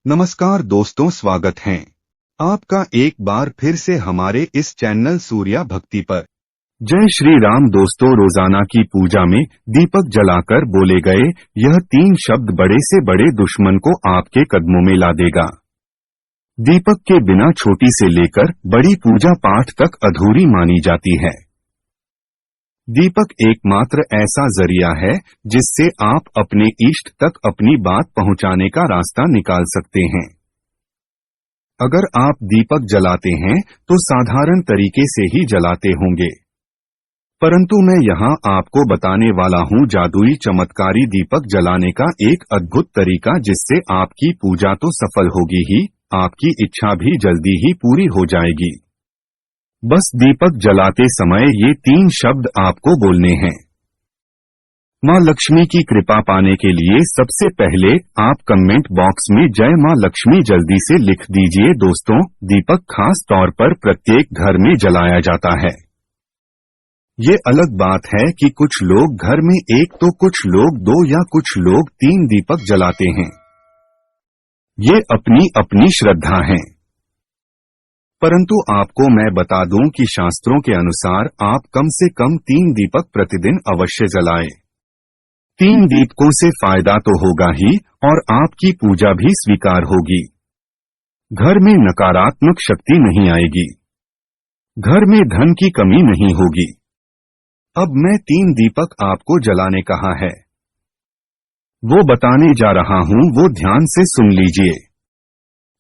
नमस्कार दोस्तों, स्वागत है आपका एक बार फिर से हमारे इस चैनल सूर्या भक्ति पर। जय श्री राम। दोस्तों, रोजाना की पूजा में दीपक जलाकर बोले गए यह 3 शब्द बड़े से बड़े दुश्मन को आपके कदमों में ला देगा। दीपक के बिना छोटी से लेकर बड़ी पूजा पाठ तक अधूरी मानी जाती है। दीपक एकमात्र ऐसा जरिया है जिससे आप अपने इष्ट तक अपनी बात पहुंचाने का रास्ता निकाल सकते हैं। अगर आप दीपक जलाते हैं तो साधारण तरीके से ही जलाते होंगे, परंतु मैं यहाँ आपको बताने वाला हूँ जादुई चमत्कारी दीपक जलाने का एक अद्भुत तरीका, जिससे आपकी पूजा तो सफल होगी ही, आपकी इच्छा भी जल्दी ही पूरी हो जाएगी। बस दीपक जलाते समय ये 3 शब्द आपको बोलने हैं। माँ लक्ष्मी की कृपा पाने के लिए सबसे पहले आप कमेंट बॉक्स में जय माँ लक्ष्मी जल्दी से लिख दीजिए। दोस्तों, दीपक खास तौर पर प्रत्येक घर में जलाया जाता है। ये अलग बात है कि कुछ लोग घर में 1 तो कुछ लोग 2 या कुछ लोग 3 दीपक जलाते हैं। ये अपनी अपनी श्रद्धा है, परंतु आपको मैं बता दूं कि शास्त्रों के अनुसार आप कम से कम 3 दीपक प्रतिदिन अवश्य जलाएं। 3 दीपकों से फायदा तो होगा ही और आपकी पूजा भी स्वीकार होगी। घर में नकारात्मक शक्ति नहीं आएगी, घर में धन की कमी नहीं होगी। अब मैं 3 दीपक आपको जलाने कहा है, वो बताने जा रहा हूं, वो ध्यान से सुन लीजिए।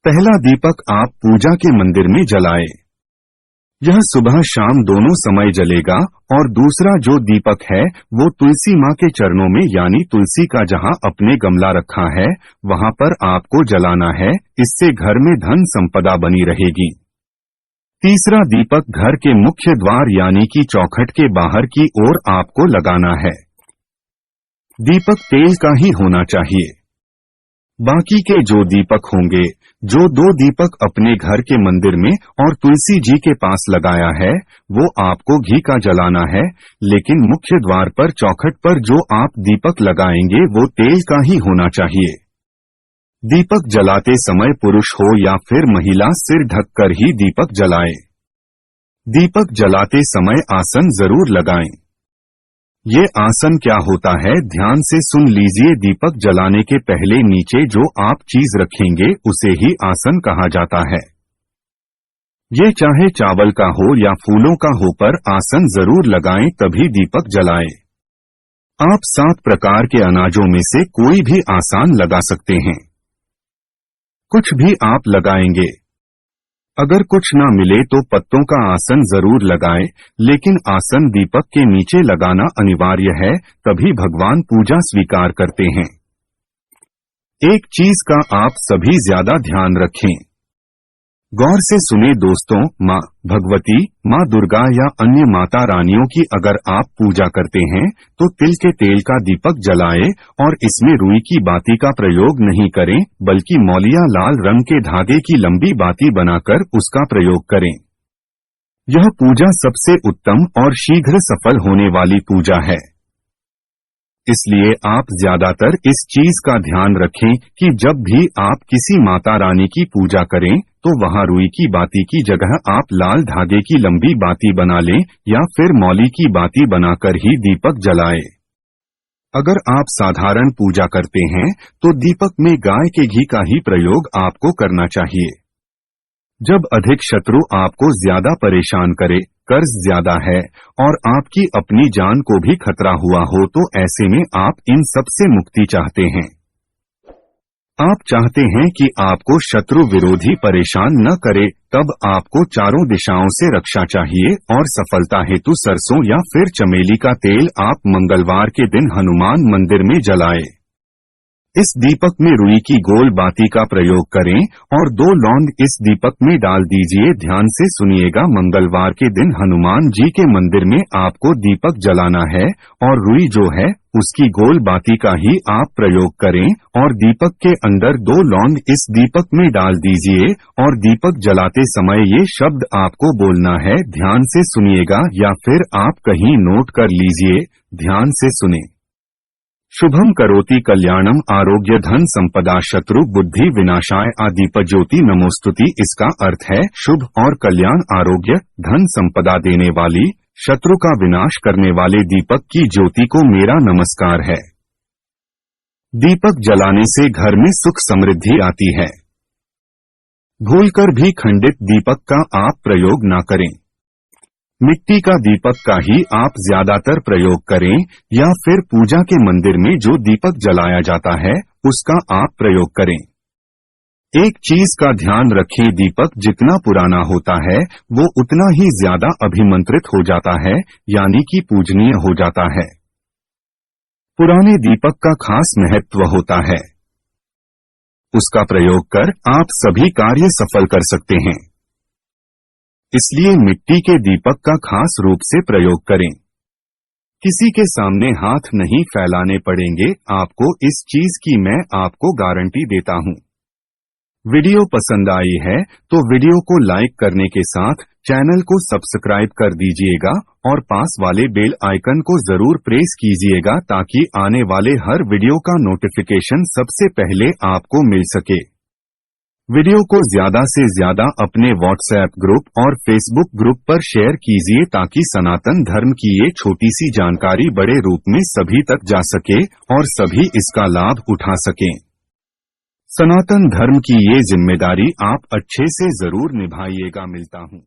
पहला दीपक आप पूजा के मंदिर में जलाएं। यह सुबह शाम दोनों समय जलेगा। और दूसरा जो दीपक है वो तुलसी माँ के चरणों में, यानी तुलसी का जहाँ अपने गमला रखा है वहाँ पर आपको जलाना है। इससे घर में धन संपदा बनी रहेगी। तीसरा दीपक घर के मुख्य द्वार यानी कि चौखट के बाहर की ओर आपको लगाना है। दीपक तेल का ही होना चाहिए। बाकी के जो दीपक होंगे, जो 2 दीपक अपने घर के मंदिर में और तुलसी जी के पास लगाया है, वो आपको घी का जलाना है। लेकिन मुख्य द्वार पर चौखट पर जो आप दीपक लगाएंगे वो तेल का ही होना चाहिए। दीपक जलाते समय पुरुष हो या फिर महिला सिर ढककर ही दीपक जलाए। दीपक जलाते समय आसन जरूर लगाएं। ये आसन क्या होता है, ध्यान से सुन लीजिए। दीपक जलाने के पहले नीचे जो आप चीज रखेंगे उसे ही आसन कहा जाता है। ये चाहे चावल का हो या फूलों का हो, पर आसन जरूर लगाएं तभी दीपक जलाएं। आप 7 प्रकार के अनाजों में से कोई भी आसन लगा सकते हैं। कुछ भी आप लगाएंगे। अगर कुछ ना मिले तो पत्तों का आसन जरूर लगाएं, लेकिन आसन दीपक के नीचे लगाना अनिवार्य है, तभी भगवान पूजा स्वीकार करते हैं। एक चीज का आप सभी ज्यादा ध्यान रखें। गौर से सुने दोस्तों, माँ भगवती, माँ दुर्गा या अन्य माता रानियों की अगर आप पूजा करते हैं तो तिल के तेल का दीपक जलाएं और इसमें रुई की बाती का प्रयोग नहीं करें, बल्कि मौलिया लाल रंग के धागे की लंबी बाती बनाकर उसका प्रयोग करें। यह पूजा सबसे उत्तम और शीघ्र सफल होने वाली पूजा है। इसलिए आप ज्यादातर इस चीज का ध्यान रखें कि जब भी आप किसी माता रानी की पूजा करें तो वहां रुई की बाती की जगह आप लाल धागे की लंबी बाती बना लें या फिर मौली की बाती बनाकर ही दीपक जलाएं। अगर आप साधारण पूजा करते हैं तो दीपक में गाय के घी का ही प्रयोग आपको करना चाहिए। जब अधिक शत्रु आपको ज्यादा परेशान करे, कर्ज ज्यादा है और आपकी अपनी जान को भी खतरा हुआ हो, तो ऐसे में आप इन सब से मुक्ति चाहते हैं। आप चाहते हैं कि आपको शत्रु विरोधी परेशान न करे, तब आपको चारों दिशाओं से रक्षा चाहिए और सफलता हेतु सरसों या फिर चमेली का तेल आप मंगलवार के दिन हनुमान मंदिर में जलाएं। इस दीपक में रुई की गोल बाती का प्रयोग करें और 2 लौंग इस दीपक में डाल दीजिए। ध्यान से सुनिएगा, मंगलवार के दिन हनुमान जी के मंदिर में आपको दीपक जलाना है और रुई जो है उसकी गोल बाती का ही आप प्रयोग करें और दीपक के अंदर 2 लौंग इस दीपक में डाल दीजिए और दीपक जलाते समय ये शब्द आपको बोलना है। ध्यान से सुनिएगा या फिर आप कहीं नोट कर लीजिए, ध्यान से सुने। शुभम करोति कल्याणम आरोग्य धन संपदा शत्रु बुद्धि विनाशाय दीप ज्योति नमोस्तुति। इसका अर्थ है शुभ और कल्याण आरोग्य धन संपदा देने वाली, शत्रु का विनाश करने वाले दीपक की ज्योति को मेरा नमस्कार है। दीपक जलाने से घर में सुख समृद्धि आती है। भूलकर भी खंडित दीपक का आप प्रयोग न करें। मिट्टी का दीपक का ही आप ज्यादातर प्रयोग करें या फिर पूजा के मंदिर में जो दीपक जलाया जाता है उसका आप प्रयोग करें। एक चीज का ध्यान रखें, दीपक जितना पुराना होता है वो उतना ही ज्यादा अभिमंत्रित हो जाता है, यानी कि पूजनीय हो जाता है। पुराने दीपक का खास महत्व होता है। उसका प्रयोग कर आप सभी कार्य सफल कर सकते हैं। इसलिए मिट्टी के दीपक का खास रूप से प्रयोग करें। किसी के सामने हाथ नहीं फैलाने पड़ेंगे आपको, इस चीज की मैं आपको गारंटी देता हूं। वीडियो पसंद आई है तो वीडियो को लाइक करने के साथ चैनल को सब्सक्राइब कर दीजिएगा और पास वाले बेल आइकन को जरूर प्रेस कीजिएगा ताकि आने वाले हर वीडियो का नोटिफिकेशन सबसे पहले आपको मिल सके। वीडियो को ज्यादा से ज्यादा अपने व्हाट्सएप ग्रुप और फेसबुक ग्रुप पर शेयर कीजिए ताकि सनातन धर्म की ये छोटी सी जानकारी बड़े रूप में सभी तक जा सके और सभी इसका लाभ उठा सकें। सनातन धर्म की ये जिम्मेदारी आप अच्छे से जरूर निभाइएगा। मिलता हूँ।